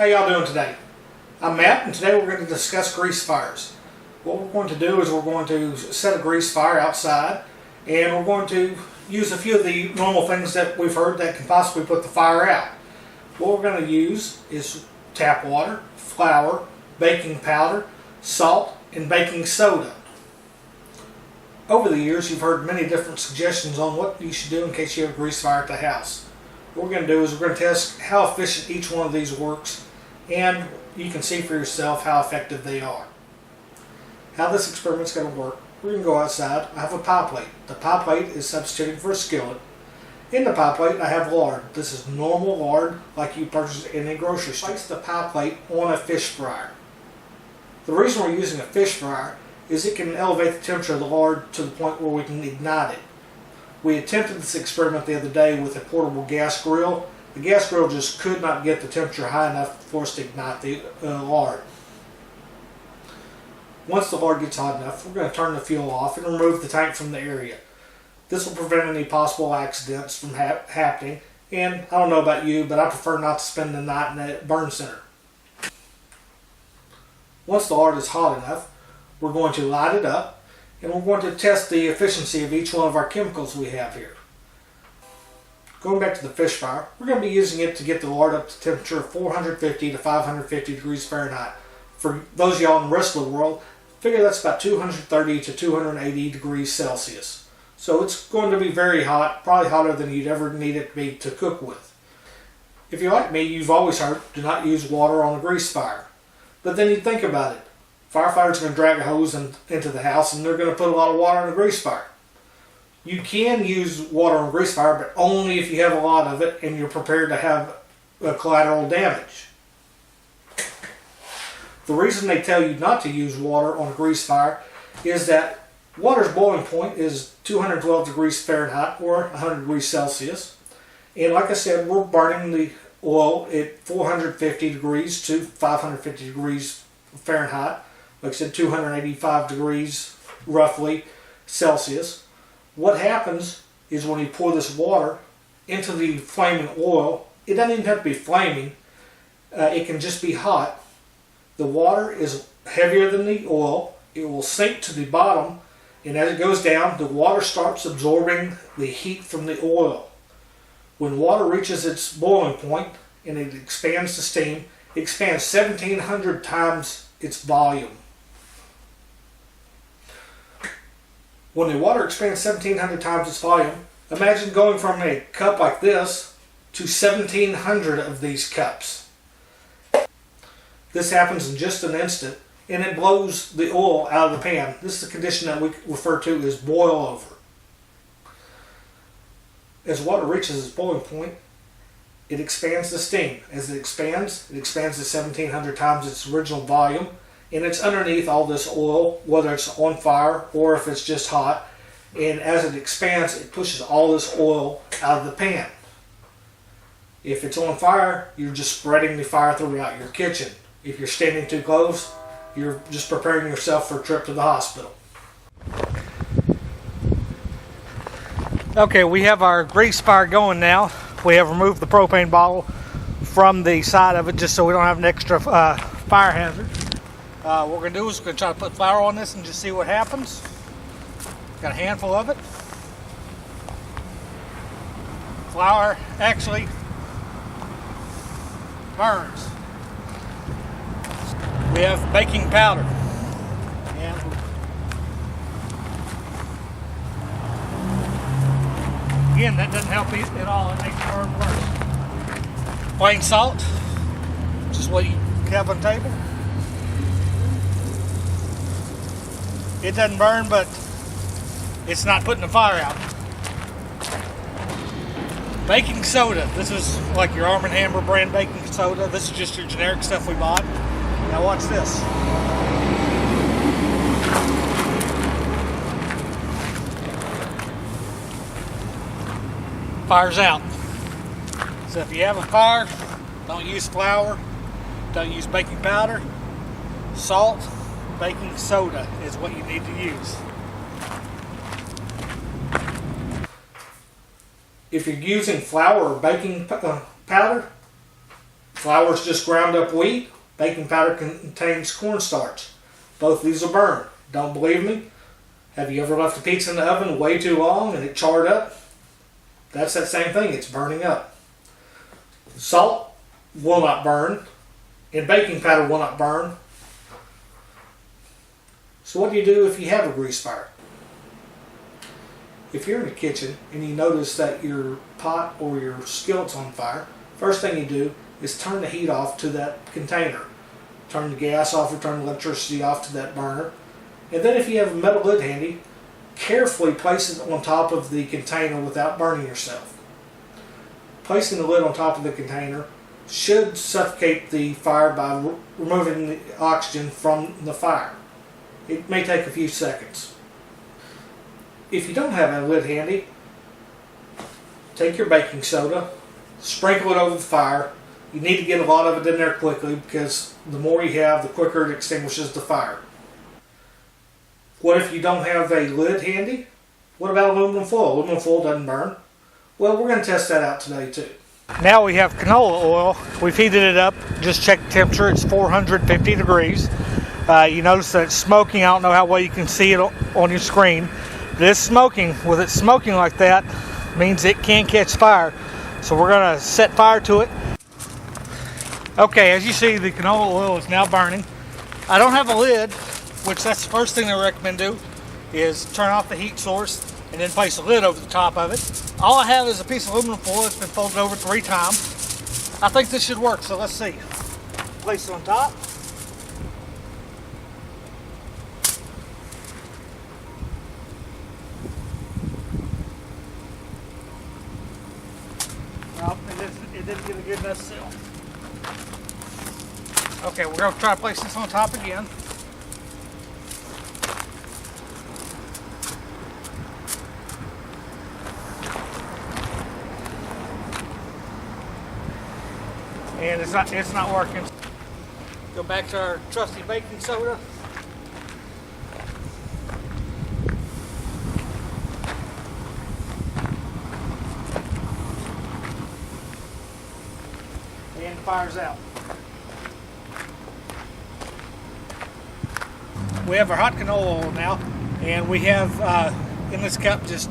How y'all doing today? I'm Matt, and today we're going to discuss grease fires. What we're going to do is we're going to set a grease fire outside, and we're going to use a few of the normal things that we've heard that can possibly put the fire out. What we're going to use is tap water, flour, baking powder, salt, and baking soda. Over the years, you've heard many different suggestions on what you should do in case you have a grease fire at the house. What we're going to do is we're going to test how efficient each one of these works, and you can see for yourself how effective they are. How this experiment is going to work: we're going to go outside. I have a pie plate. The pie plate is substituting for a skillet. In the pie plate I have lard. This is normal lard like you purchase in a grocery store. Place the pie plate on a fish fryer. The reason we're using a fish fryer is it can elevate the temperature of the lard to the point where we can ignite it. We attempted this experiment the other day with a portable gas grill. The gas grill just could not get the temperature high enough for us to ignite the lard. Once the lard gets hot enough, we're going to turn the fuel off and remove the tank from the area. This will prevent any possible accidents from happening, and I don't know about you, but I prefer not to spend the night in a burn center. Once the lard is hot enough, we're going to light it up, and we're going to test the efficiency of each one of our chemicals we have here. Going back to the fish fryer, we're going to be using it to get the lard up to a temperature of 450 to 550 degrees Fahrenheit. For those of y'all in the rest of the world, figure that's about 230 to 280 degrees Celsius. So it's going to be very hot, probably hotter than you'd ever need it to be to cook with. If you're like me, you've always heard, do not use water on a grease fire. But then you think about it. Firefighters are going to drag a hose into the house, and they're going to put a lot of water on a grease fire. You can use water on a grease fire, but only if you have a lot of it and you're prepared to have collateral damage. The reason they tell you not to use water on a grease fire is that water's boiling point is 212 degrees Fahrenheit or 100 degrees Celsius. And like I said, we're burning the oil at 450 degrees to 550 degrees Fahrenheit. Like I said, 285 degrees roughly Celsius. What happens is when you pour this water into the flaming oil, it doesn't even have to be flaming. It can just be hot. The water is heavier than the oil. It will sink to the bottom, and as it goes down, the water starts absorbing the heat from the oil. When water reaches its boiling point and it expands to steam, it expands 1,700 times its volume. When the water expands 1,700 times its volume, imagine going from a cup like this to 1,700 of these cups. This happens in just an instant, and it blows the oil out of the pan. This is the condition that we refer to as boil over. As water reaches its boiling point, it expands the steam. As it expands to 1,700 times its original volume, and it's underneath all this oil, whether it's on fire or if it's just hot. And as it expands, it pushes all this oil out of the pan. If it's on fire, you're just spreading the fire throughout your kitchen. If you're standing too close, you're just preparing yourself for a trip to the hospital. Okay, we have our grease fire going now. We have removed the propane bottle from the side of it just so we don't have an extra fire hazard. What we're going to do is we're going to try to put flour on this and just see what happens. Got a handful of it. Flour actually burns. We have baking powder. And again, that doesn't help at all. It makes it burn worse. Plain salt, which is what you have on the table. It doesn't burn, but it's not putting the fire out. Baking soda. This is like your Arm & Hammer brand baking soda. This is just your generic stuff we bought. Now watch this. Fire's out. So if you have a fire, don't use flour, don't use baking powder, salt, baking soda is what you need to use. If you're using flour or baking powder, Flour is just ground up wheat. Baking powder contains cornstarch. Both these will burn. Don't believe me? Have you ever left a pizza in the oven way too long and it charred up? That's that same thing. It's burning up. Salt will not burn, and baking powder will not burn. So what do you do if you have a grease fire? If you're in the kitchen and you notice that your pot or your skillet's on fire, first thing you do is turn the heat off to that container. Turn the gas off or turn the electricity off to that burner. And then if you have a metal lid handy, carefully place it on top of the container without burning yourself. Placing the lid on top of the container should suffocate the fire by removing the oxygen from the fire. It may take a few seconds. If you don't have a lid handy, take your baking soda, sprinkle it over the fire. You need to get a lot of it in there quickly because the more you have, the quicker it extinguishes the fire. What if you don't have a lid handy? What about aluminum foil? Aluminum foil doesn't burn. Well, we're going to test that out today too. Now we have canola oil. We've heated it up. Just check the temperature. It's 450 degrees. You notice that it's smoking. I don't know how well you can see it on your screen. This smoking, with it smoking like that, means it can catch fire. So we're going to set fire to it. Okay, as you see, the canola oil is now burning. I don't have a lid, which that's the first thing I recommend do, is turn off the heat source and then place a lid over the top of it. All I have is a piece of aluminum foil that's been folded over 3 times. I think this should work, so let's see. Place it on top. Well, it didn't get a good enough seal. Okay, we're going to try to place this on top again. And it's not working. Go back to our trusty baking soda. And fire's out. We have our hot canola oil now, and we have in this cup just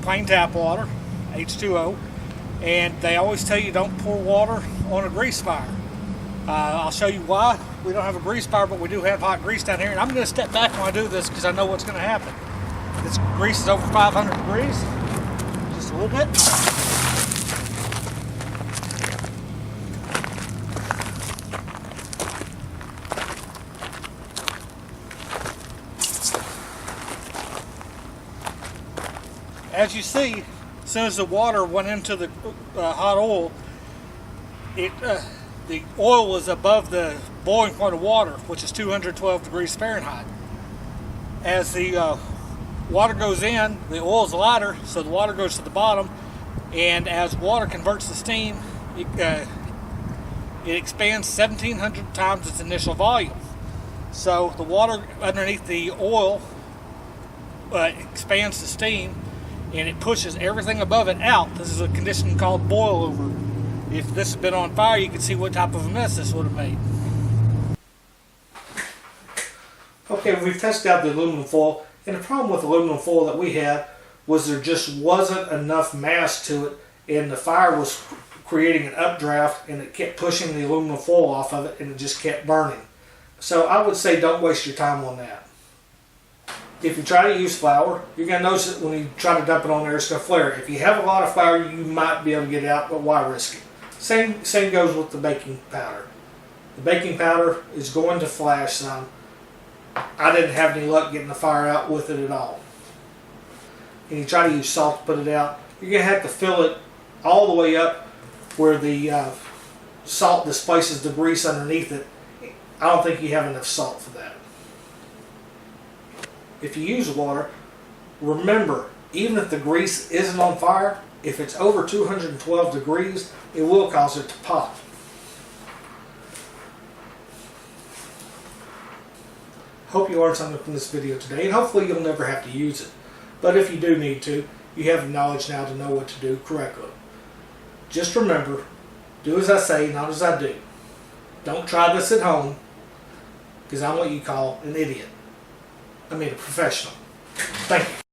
plain tap water, H2O, and they always tell you don't pour water on a grease fire. I'll show you why. We don't have a grease fire, but we do have hot grease down here, and I'm going to step back when I do this because I know what's going to happen. This grease is over 500 degrees, just a little bit. As you see, as soon as the water went into the hot oil, the oil was above the boiling point of water, which is 212 degrees Fahrenheit. As the water goes in, the oil is lighter, so the water goes to the bottom, and as water converts to steam, it expands 1,700 times its initial volume. So the water underneath the oil expands to steam, and it pushes everything above it out. This is a condition called boil over. If this had been on fire, you could see what type of a mess this would have made. Okay, we've tested out the aluminum foil, and the problem with aluminum foil that we had was there just wasn't enough mass to it, and the fire was creating an updraft, and it kept pushing the aluminum foil off of it, and it just kept burning. So I would say don't waste your time on that. If you try to use flour, you're going to notice that when you try to dump it on there, it's going to flare. If you have a lot of flour, you might be able to get it out, but why risk it? Same goes with the baking powder. The baking powder is going to flash some. I didn't have any luck getting the fire out with it at all. And you try to use salt to put it out, you're going to have to fill it all the way up where the salt displaces the grease underneath it. I don't think you have enough salt for that. If you use water, remember, even if the grease isn't on fire, if it's over 212 degrees, it will cause it to pop. Hope you learned something from this video today, and hopefully you'll never have to use it. But if you do need to, you have the knowledge now to know what to do correctly. Just remember, do as I say, not as I do. Don't try this at home, because I'm what you call an idiot. I mean a professional. Thank you.